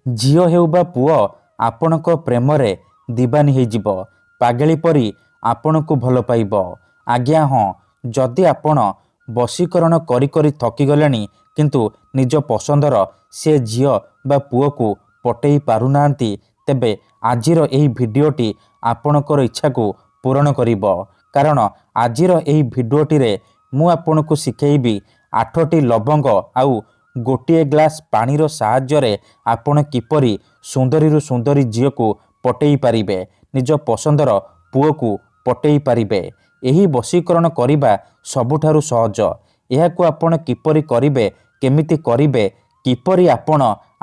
ଝିଅ ହେଉ ବା ପୁଅ ଆପଣଙ୍କ ପ୍ରେମରେ ଦିବାନୀ ହେଇଯିବ, ପାଗେଳି ପରି ଆପଣଙ୍କୁ ଭଲ ପାଇବ। ଆଜ୍ଞା ହଁ, ଯଦି ଆପଣ ବଶୀକରଣ କରି କରି ଥକିଗଲେଣି କିନ୍ତୁ ନିଜ ପସନ୍ଦର ସେ ଝିଅ ବା ପୁଅକୁ ପଟେଇ ପାରୁନାହାନ୍ତି, ତେବେ ଆଜିର ଏହି ଭିଡ଼ିଓଟି ଆପଣଙ୍କର ଇଚ୍ଛାକୁ ପୂରଣ କରିବ। କାରଣ ଆଜିର ଏହି ଭିଡ଼ିଓଟିରେ ମୁଁ ଆପଣଙ୍କୁ ଶିଖେଇବି 8ଟି ଲବଙ୍ଗ ଆଉ ଗୋଟିଏ ଗ୍ଲାସ୍ ପାଣିର ସାହାଯ୍ୟରେ ଆପଣ କିପରି ସୁନ୍ଦରୀରୁ ସୁନ୍ଦରୀ ଝିଅକୁ ପଟେଇ ପାରିବେ, ନିଜ ପସନ୍ଦର ପୁଅକୁ ପଟେଇ ପାରିବେ। ଏହି ବଶୀକରଣ କରିବା ସବୁଠାରୁ ସହଜ। ଏହାକୁ ଆପଣ କିପରି କରିବେ, କେମିତି କରିବେ, କିପରି ଆପଣ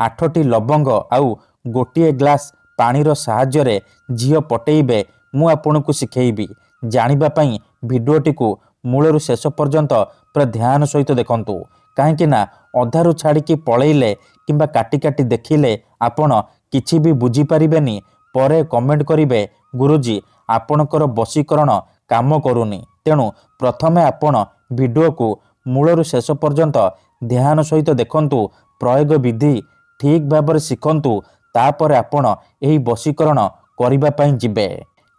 8ଟି ଲବଙ୍ଗ ଆଉ ଗୋଟିଏ ଗ୍ଲାସ୍ ପାଣିର ସାହାଯ୍ୟରେ ଝିଅ ପଟେଇବେ, ମୁଁ ଆପଣଙ୍କୁ ଶିଖେଇବି। ଜାଣିବା ପାଇଁ ଭିଡ଼ିଓଟିକୁ ମୂଳରୁ ଶେଷ ପର୍ଯ୍ୟନ୍ତ ପୁରା ଧ୍ୟାନ ସହିତ ଦେଖନ୍ତୁ। କାହିଁକି ନା ଅଧାରୁ ଛାଡ଼ିକି ପଳେଇଲେ କିମ୍ବା କାଟି କାଟି ଦେଖିଲେ ଆପଣ କିଛି ବି ବୁଝିପାରିବେନି। ପରେ କମେଣ୍ଟ କରିବେ, ଗୁରୁଜୀ ଆପଣଙ୍କର ବଶୀକରଣ କାମ କରୁନି। ତେଣୁ ପ୍ରଥମେ ଆପଣ ଭିଡ଼ିଓକୁ ମୂଳରୁ ଶେଷ ପର୍ଯ୍ୟନ୍ତ ଧ୍ୟାନ ସହିତ ଦେଖନ୍ତୁ, ପ୍ରୟୋଗ ବିଧି ଠିକ୍ ଭାବରେ ଶିଖନ୍ତୁ। ତାପରେ ଆପଣ ଏହି ବଶୀକରଣ କରିବା ପାଇଁ ଯିବେ।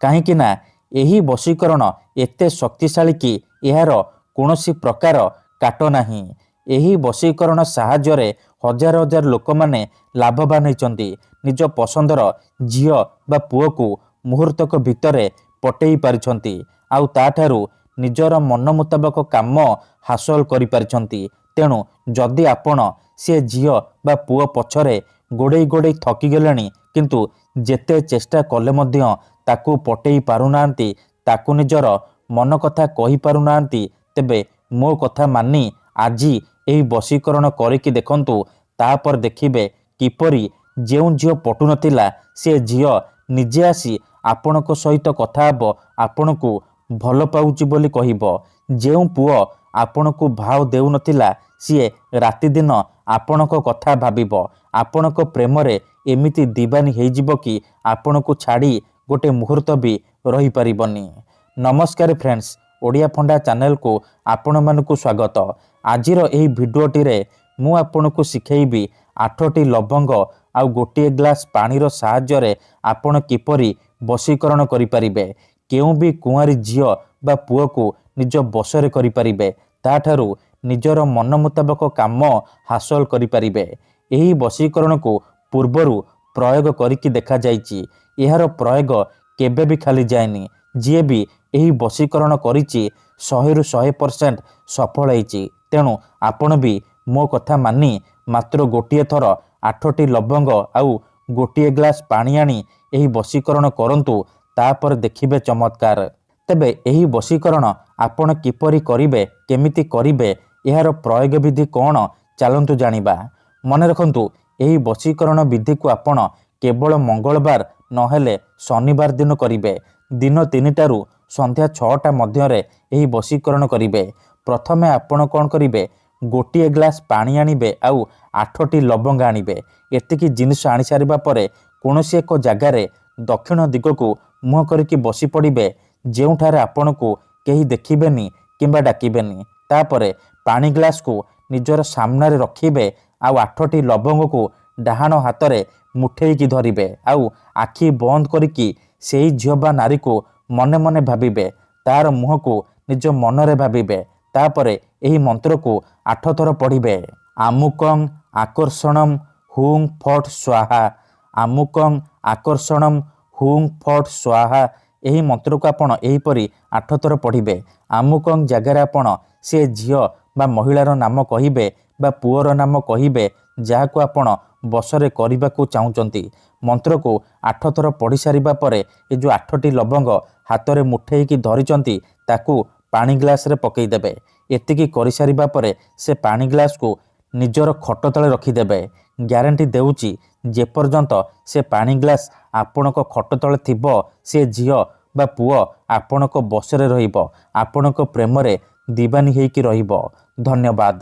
କାହିଁକି ନା ଏହି ବଶୀକରଣ ଏତେ ଶକ୍ତିଶାଳୀ କି ଏହାର କୌଣସି ପ୍ରକାର କାଟ ନାହିଁ। ଏହି ବଶୀକରଣ ସାହାଯ୍ୟରେ ହଜାର ହଜାର ଲୋକମାନେ ଲାଭବାନ ହେଇଛନ୍ତି। ନିଜ ପସନ୍ଦର ଝିଅ ବା ପୁଅକୁ ମୁହୂର୍ତ୍ତକ ଭିତରେ ପଟେଇ ପାରିଛନ୍ତି, ଆଉ ତାଠାରୁ ନିଜର ମନ ମୁତାବକ କାମ ହାସଲ କରିପାରିଛନ୍ତି। ତେଣୁ ଯଦି ଆପଣ ସେ ଝିଅ ବା ପୁଅ ପଛରେ ଗୋଡ଼େଇ ଗୋଡ଼େଇ ଥକିଗଲେଣି କିନ୍ତୁ ଯେତେ ଚେଷ୍ଟା କଲେ ମଧ୍ୟ ତାକୁ ପଟେଇ ପାରୁନାହାନ୍ତି, ତାକୁ ନିଜର ମନ କଥା କହିପାରୁନାହାନ୍ତି, ତେବେ ମୋ କଥା ମାନି ଆଜି ଏହି ବଶୀକରଣ କରିକି ଦେଖନ୍ତୁ। ତାପରେ ଦେଖିବେ କିପରି ଯେଉଁ ଝିଅ ପଟୁନଥିଲା ସେ ଝିଅ ନିଜେ ଆସି ଆପଣଙ୍କ ସହିତ କଥା ହେବ, ଆପଣଙ୍କୁ ଭଲ ପାଉଛି ବୋଲି କହିବ। ଯେଉଁ ପୁଅ ଆପଣଙ୍କୁ ଭାव ଦେଉନଥିଲା ସିଏ ରାତିଦିନ ଆପଣଙ୍କ କଥା ଭାବିବ। ଆପଣଙ୍କ ପ୍ରେମରେ ଏମିତି ଦିବାନୀ ହେଇଯିବ କି ଆପଣଙ୍କୁ ଛାଡ଼ି ଗୋଟେ ମୁହୂର୍ତ୍ତ ବି ରହିପାରିବନି। ନମସ୍କାର ଫ୍ରେଣ୍ଡସ୍, ଓଡ଼ିଆ ଫଣ୍ଡା ଚ୍ୟାନେଲକୁ ଆପଣମାନଙ୍କୁ ସ୍ୱାଗତ। ଆଜିର ଏହି ଭିଡ଼ିଓଟିରେ ମୁଁ ଆପଣଙ୍କୁ ଶିଖେଇବି 8ଟି ଲବଙ୍ଗ ଆଉ ଗୋଟିଏ ଗ୍ଲାସ୍ ପାଣିର ସାହାଯ୍ୟରେ ଆପଣ କିପରି ବଶୀକରଣ କରିପାରିବେ। କେଉଁ ବି କୁଆଁରୀ ଝିଅ ବା ପୁଅକୁ ନିଜ ବଶରେ କରିପାରିବେ, ତାଠାରୁ ନିଜର ମନ ମୁତାବକ କାମ ହାସଲ କରିପାରିବେ। ଏହି ବଶୀକରଣକୁ ପୂର୍ବରୁ ପ୍ରୟୋଗ କରିକି ଦେଖାଯାଇଛି। ଏହାର ପ୍ରୟୋଗ କେବେ ବି ଖାଲି ଯାଏନି। ଯିଏ ବି ଏହି ବଶୀକରଣ କରିଛି 100ରୁ 100% ସଫଳ ହେଇଛି। ତେଣୁ ଆପଣ ବି ମୋ କଥା ମାନି ମାତ୍ର ଗୋଟିଏ ଥର 8ଟି ଲବଙ୍ଗ ଆଉ ଗୋଟିଏ ଗ୍ଲାସ୍ ପାଣି ଆଣି ଏହି ବଶୀକରଣ କରନ୍ତୁ। ତାପରେ ଦେଖିବେ ଚମତ୍କାର। ତେବେ ଏହି ବଶୀକରଣ ଆପଣ କିପରି କରିବେ, କେମିତି କରିବେ, ଏହାର ପ୍ରୟୋଗ ବିଧି କ'ଣ, ଚାଲନ୍ତୁ ଜାଣିବା। ମନେ ରଖନ୍ତୁ, ଏହି ବଶୀକରଣ ବିଧିକୁ ଆପଣ କେବଳ ମଙ୍ଗଳବାର ନହେଲେ ଶନିବାର ଦିନ କରିବେ। ଦିନ 3ଟାରୁ ସନ୍ଧ୍ୟା 6ଟା ମଧ୍ୟରେ ଏହି ବଶୀକରଣ କରିବେ। ପ୍ରଥମେ ଆପଣ କ'ଣ କରିବେ, ଗୋଟିଏ ଗ୍ଲାସ୍ ପାଣି ଆଣିବେ ଆଉ 8ଟି ଲବଙ୍ଗ ଆଣିବେ। ଏତିକି ଜିନିଷ ଆଣିସାରିବା ପରେ କୌଣସି ଏକ ଜାଗାରେ ଦକ୍ଷିଣ ଦିଗକୁ ମୁହଁ କରିକି ବସି ପଡ଼ିବେ, ଯେଉଁଠାରେ ଆପଣଙ୍କୁ କେହି ଦେଖିବେନି କିମ୍ବା ଡାକିବେନି। ତାପରେ ପାଣି ଗ୍ଲାସ୍କୁ ନିଜର ସାମ୍ନାରେ ରଖିବେ ଆଉ 8ଟି ଲବଙ୍ଗକୁ ଡାହାଣ ହାତରେ ମୁଠେଇକି ଧରିବେ ଆଉ ଆଖି ବନ୍ଦ କରିକି ସେଇ ଝିଅ ବା ନାରୀକୁ ମନେ ମନେ ଭାବିବେ, ତାର ମୁହଁକୁ ନିଜ ମନରେ ଭାବିବେ। ତାପରେ ଏହି ମନ୍ତ୍ରକୁ 8 ଥର ପଢ଼ିବେ। ଆମୁକଂ ଆକର୍ଷଣମ୍ ହୁଂ ଫଟ୍ ସ୍ୱାହା, ଆମୁକଂ ଆକର୍ଷଣମ୍ ହୁଂ ଫଟ୍ ସ୍ୱାହା। ଏହି ମନ୍ତ୍ରକୁ ଆପଣ ଏହିପରି 8 ଥର ପଢ଼ିବେ। ଆମୁକଂ ଜାଗାରେ ଆପଣ ସେ ଝିଅ ବା ମହିଳାର ନାମ କହିବେ ବା ପୁଅର ନାମ କହିବେ ଯାହାକୁ ଆପଣ ବଶରେ କରିବାକୁ ଚାହୁଁଛନ୍ତି। ମନ୍ତ୍ରକୁ 8 ଥର ପଢ଼ି ସାରିବା ପରେ ଏ ଯେଉଁ 8ଟି ଲବଙ୍ଗ ହାତରେ ମୁଠେଇକି ଧରିଛନ୍ତି ତାକୁ ପାଣି ଗ୍ଲାସ୍ରେ ପକାଇଦେବେ। ଏତିକି କରିସାରିବା ପରେ ସେ ପାଣି ଗ୍ଲାସ୍କୁ ନିଜର ଖଟ ତଳେ ରଖିଦେବେ। ଗ୍ୟାରେଣ୍ଟି ଦେଉଛି, ଯେପର୍ଯ୍ୟନ୍ତ ସେ ପାଣି ଗ୍ଲାସ୍ ଆପଣଙ୍କ ଖଟ ତଳେ ଥିବ ସେ ଝିଅ ବା ପୁଅ ଆପଣଙ୍କ ବଶରେ ରହିବ, ଆପଣଙ୍କ ପ୍ରେମରେ ଦିବାନୀ ହେଇକି ରହିବ। ଧନ୍ୟବାଦ।